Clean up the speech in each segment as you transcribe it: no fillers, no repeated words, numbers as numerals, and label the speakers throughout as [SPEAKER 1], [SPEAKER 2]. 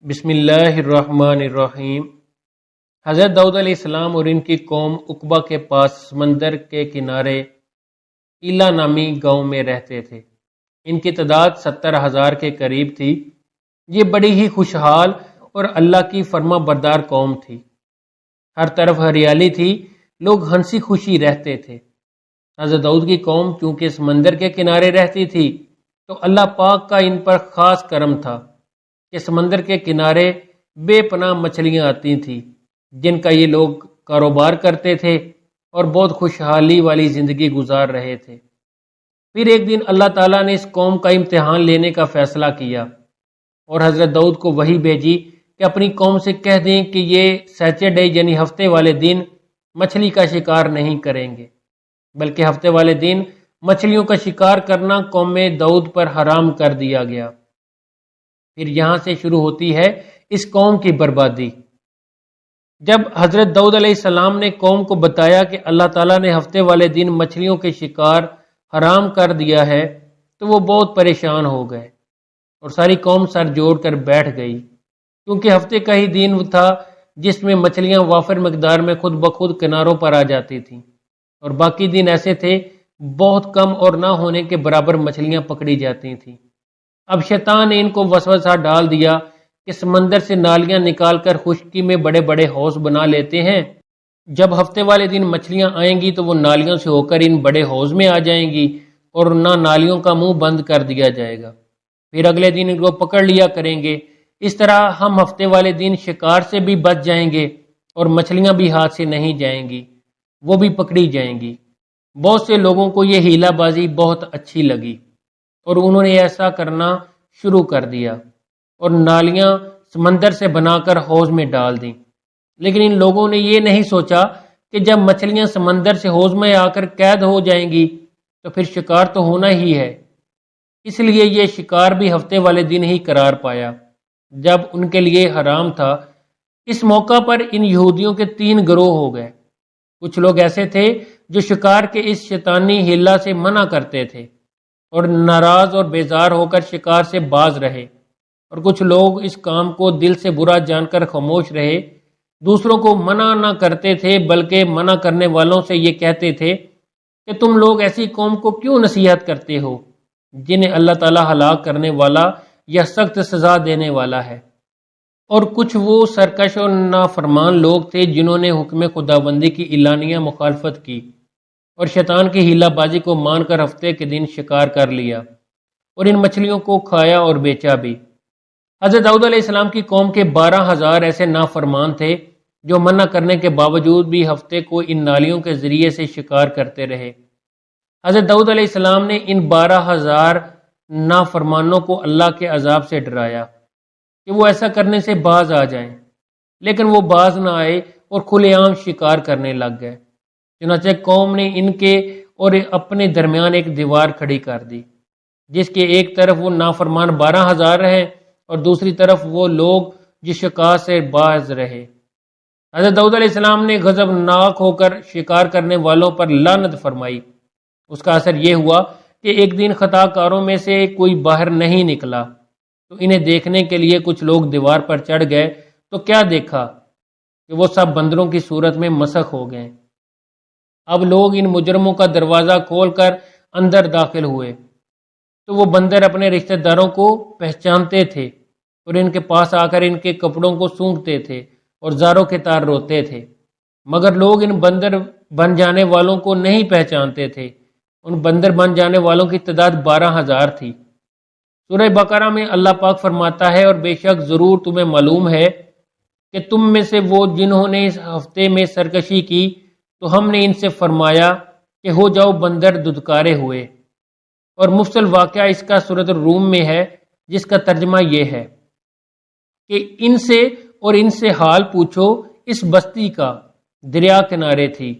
[SPEAKER 1] بسم اللہ الرحمن الرحیم۔ حضرت داؤد علیہ السلام اور ان کی قوم عقبہ کے پاس سمندر کے کنارے ایلا نامی گاؤں میں رہتے تھے۔ ان کی تعداد 70,000 کے قریب تھی۔ یہ بڑی ہی خوشحال اور اللہ کی فرما بردار قوم تھی۔ ہر طرف ہریالی تھی، لوگ ہنسی خوشی رہتے تھے۔ حضرت داؤد کی قوم چونکہ سمندر کے کنارے رہتی تھی تو اللہ پاک کا ان پر خاص کرم تھا کہ سمندر کے کنارے بے پناہ مچھلیاں آتی تھیں جن کا یہ لوگ کاروبار کرتے تھے اور بہت خوشحالی والی زندگی گزار رہے تھے۔ پھر ایک دن اللہ تعالیٰ نے اس قوم کا امتحان لینے کا فیصلہ کیا اور حضرت داؤد کو وحی بھیجی کہ اپنی قوم سے کہہ دیں کہ یہ سیٹرڈے یعنی ہفتے والے دن مچھلی کا شکار نہیں کریں گے، بلکہ ہفتے والے دن مچھلیوں کا شکار کرنا قوم داؤد پر حرام کر دیا گیا۔ پھر یہاں سے شروع ہوتی ہے اس قوم کی بربادی۔ جب حضرت داؤد علیہ السلام نے قوم کو بتایا کہ اللہ تعالیٰ نے ہفتے والے دن مچھلیوں کے شکار حرام کر دیا ہے تو وہ بہت پریشان ہو گئے اور ساری قوم سر جوڑ کر بیٹھ گئی، کیونکہ ہفتے کا ہی دن تھا جس میں مچھلیاں وافر مقدار میں خود بخود کناروں پر آ جاتی تھیں، اور باقی دن ایسے تھے بہت کم اور نہ ہونے کے برابر مچھلیاں پکڑی جاتی تھیں۔ اب شیطان نے ان کو وسوسہ ڈال دیا کہ سمندر سے نالیاں نکال کر خشکی میں بڑے بڑے حوض بنا لیتے ہیں۔ جب ہفتے والے دن مچھلیاں آئیں گی تو وہ نالیوں سے ہو کر ان بڑے حوض میں آ جائیں گی اور نہ نالیوں کا منہ بند کر دیا جائے گا، پھر اگلے دن ان کو پکڑ لیا کریں گے۔ اس طرح ہم ہفتے والے دن شکار سے بھی بچ جائیں گے اور مچھلیاں بھی ہاتھ سے نہیں جائیں گی، وہ بھی پکڑی جائیں گی۔ بہت سے لوگوں کو یہ ہیلا بازی بہت اچھی لگی اور انہوں نے ایسا کرنا شروع کر دیا اور نالیاں سمندر سے بنا کر حوض میں ڈال دیں۔ لیکن ان لوگوں نے یہ نہیں سوچا کہ جب مچھلیاں سمندر سے حوض میں آ کر قید ہو جائیں گی تو پھر شکار تو ہونا ہی ہے، اس لیے یہ شکار بھی ہفتے والے دن ہی قرار پایا جب ان کے لیے حرام تھا۔ اس موقع پر ان یہودیوں کے 3 گروہ ہو گئے۔ کچھ لوگ ایسے تھے جو شکار کے اس شیطانی ہیلا سے منع کرتے تھے اور ناراض اور بیزار ہو کر شکار سے باز رہے، اور کچھ لوگ اس کام کو دل سے برا جان کر خاموش رہے۔ دوسروں کو منع نہ کرتے تھے بلکہ منع کرنے والوں سے یہ کہتے تھے کہ تم لوگ ایسی قوم کو کیوں نصیحت کرتے ہو جنہیں اللہ تعالیٰ ہلاک کرنے والا یا سخت سزا دینے والا ہے۔ اور کچھ وہ سرکش اور نافرمان لوگ تھے جنہوں نے حکم خداوندی کی اعلانیہ مخالفت کی اور شیطان کی ہیلا بازی کو مان کر ہفتے کے دن شکار کر لیا اور ان مچھلیوں کو کھایا اور بیچا بھی۔ حضرت داؤد علیہ السلام کی قوم کے 12,000 ایسے نافرمان تھے جو منع کرنے کے باوجود بھی ہفتے کو ان نالیوں کے ذریعے سے شکار کرتے رہے۔ حضرت داؤد علیہ السلام نے ان 12,000 نافرمانوں کو اللہ کے عذاب سے ڈرایا کہ وہ ایسا کرنے سے باز آ جائیں، لیکن وہ باز نہ آئے اور کھلے عام شکار کرنے لگ گئے۔ چنانچہ قوم نے ان کے اور اپنے درمیان ایک دیوار کھڑی کر دی، جس کے ایک طرف وہ نافرمان 12,000 رہے اور دوسری طرف وہ لوگ جو شکار سے باز رہے۔ حضرت داؤد علیہ السلام نے غضبناک ہو کر شکار کرنے والوں پر لعنت فرمائی۔ اس کا اثر یہ ہوا کہ ایک دن خطا کاروں میں سے کوئی باہر نہیں نکلا تو انہیں دیکھنے کے لیے کچھ لوگ دیوار پر چڑھ گئے تو کیا دیکھا کہ وہ سب بندروں کی صورت میں مسخ ہو گئے۔ اب لوگ ان مجرموں کا دروازہ کھول کر اندر داخل ہوئے تو وہ بندر اپنے رشتہ داروں کو پہچانتے تھے اور ان کے پاس آ کر ان کے کپڑوں کو سونگھتے تھے اور زاروں کے تار روتے تھے، مگر لوگ ان بندر بن جانے والوں کو نہیں پہچانتے تھے۔ ان بندر بن جانے والوں کی تعداد 12,000 تھی۔ سورہ بقرہ میں اللہ پاک فرماتا ہے، اور بے شک ضرور تمہیں معلوم ہے کہ تم میں سے وہ جنہوں نے اس ہفتے میں سرکشی کی تو ہم نے ان سے فرمایا کہ ہو جاؤ بندر ددکارے ہوئے۔ اور مفصل واقعہ اس کا سورۃ الروم میں ہے، جس کا ترجمہ یہ ہے کہ ان سے حال پوچھو اس بستی کا، دریا کنارے تھی،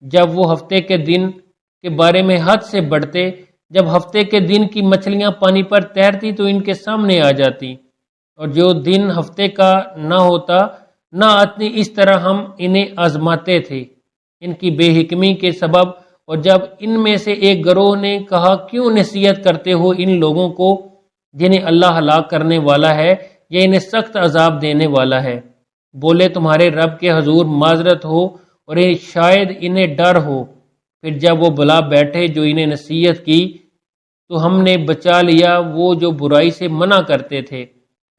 [SPEAKER 1] جب وہ ہفتے کے دن کے بارے میں حد سے بڑھتے، جب ہفتے کے دن کی مچھلیاں پانی پر تیرتی تو ان کے سامنے آ جاتی، اور جو دن ہفتے کا نہ ہوتا نہ آتی، اس طرح ہم انہیں آزماتے تھے ان کی بے حکمی کے سبب۔ اور جب ان میں سے ایک گروہ نے کہا کیوں نصیحت کرتے ہو ان لوگوں کو جنہیں اللہ ہلاک کرنے والا ہے، یہ انہیں سخت عذاب دینے والا ہے۔ بولے تمہارے رب کے حضور معذرت ہو اور شاید انہیں ڈر ہو۔ پھر جب وہ بلا بیٹھے جو انہیں نصیحت کی تو ہم نے بچا لیا وہ جو برائی سے منع کرتے تھے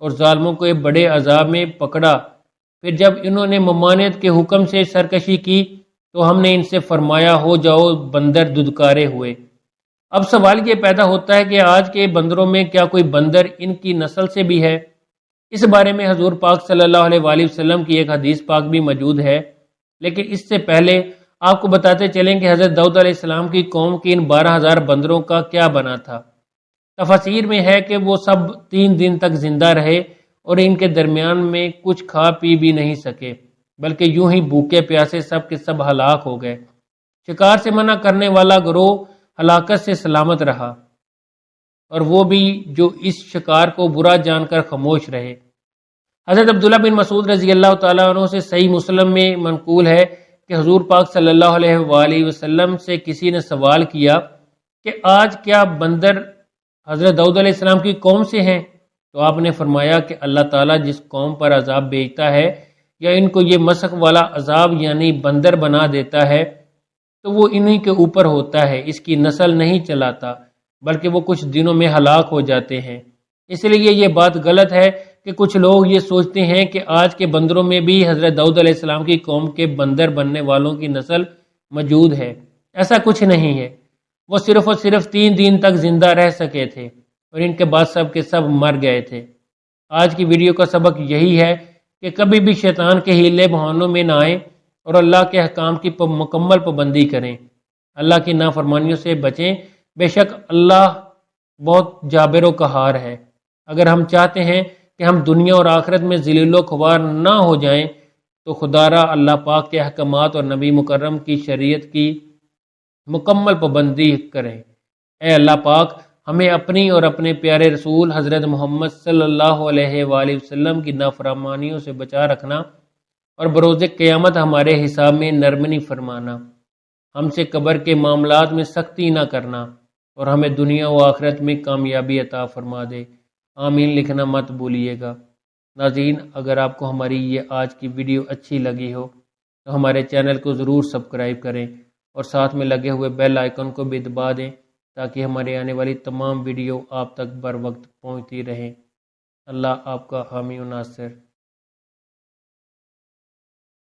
[SPEAKER 1] اور ظالموں کو ایک بڑے عذاب میں پکڑا۔ پھر جب انہوں نے ممانعت کے حکم سے سرکشی کی تو ہم نے ان سے فرمایا ہو جاؤ بندر ددکارے ہوئے۔ اب سوال یہ پیدا ہوتا ہے کہ آج کے بندروں میں کیا کوئی بندر ان کی نسل سے بھی ہے؟ اس بارے میں حضور پاک صلی اللہ علیہ وآلہ وسلم کی ایک حدیث پاک بھی موجود ہے، لیکن اس سے پہلے آپ کو بتاتے چلیں کہ حضرت داؤد علیہ السلام کی قوم کی ان 12,000 بندروں کا کیا بنا تھا۔ تفسیر میں ہے کہ وہ سب 3 دن تک زندہ رہے اور ان کے درمیان میں کچھ کھا پی بھی نہیں سکے، بلکہ یوں ہی بھوکے پیاسے سب کے سب ہلاک ہو گئے۔ شکار سے منع کرنے والا گروہ ہلاکت سے سلامت رہا، اور وہ بھی جو اس شکار کو برا جان کر خاموش رہے۔ حضرت عبداللہ بن مسعود رضی اللہ تعالیٰ عنہ سے صحیح مسلم میں منقول ہے کہ حضور پاک صلی اللہ علیہ وآلہ وسلم سے کسی نے سوال کیا کہ آج کیا بندر حضرت داؤد علیہ السلام کی قوم سے ہیں؟ تو آپ نے فرمایا کہ اللہ تعالیٰ جس قوم پر عذاب بھیجتا ہے یا ان کو یہ مسخ والا عذاب یعنی بندر بنا دیتا ہے تو وہ انہی کے اوپر ہوتا ہے، اس کی نسل نہیں چلاتا، بلکہ وہ کچھ دنوں میں ہلاک ہو جاتے ہیں۔ اس لیے یہ بات غلط ہے کہ کچھ لوگ یہ سوچتے ہیں کہ آج کے بندروں میں بھی حضرت داؤد علیہ السلام کی قوم کے بندر بننے والوں کی نسل موجود ہے۔ ایسا کچھ نہیں ہے، وہ صرف اور صرف 3 دن تک زندہ رہ سکے تھے اور ان کے بعد سب کے سب مر گئے تھے۔ آج کی ویڈیو کا سبق یہی ہے کہ کبھی بھی شیطان کے ہیلے بہانوں میں نہ آئیں اور اللہ کے احکام کی مکمل پابندی کریں، اللہ کی نافرمانیوں سے بچیں۔ بے شک اللہ بہت جابر و قہار ہے۔ اگر ہم چاہتے ہیں کہ ہم دنیا اور آخرت میں ذلیل و خوار نہ ہو جائیں تو خدا را اللہ پاک کے احکامات اور نبی مکرم کی شریعت کی مکمل پابندی کریں۔ اے اللہ پاک ہمیں اپنی اور اپنے پیارے رسول حضرت محمد صلی اللہ علیہ وآلہ وسلم کی نافرمانیوں سے بچا رکھنا اور بروز قیامت ہمارے حساب میں نرمی فرمانا، ہم سے قبر کے معاملات میں سختی نہ کرنا اور ہمیں دنیا و آخرت میں کامیابی عطا فرما دے۔ آمین لکھنا مت بھولیے گا۔ ناظرین، اگر آپ کو ہماری یہ آج کی ویڈیو اچھی لگی ہو تو ہمارے چینل کو ضرور سبسکرائب کریں اور ساتھ میں لگے ہوئے بیل آئیکن کو بھی دبا دیں تاکہ ہمارے آنے والی تمام ویڈیو آپ تک بر وقت پہنچتی رہیں۔ اللہ آپ کا حامی و ناصر۔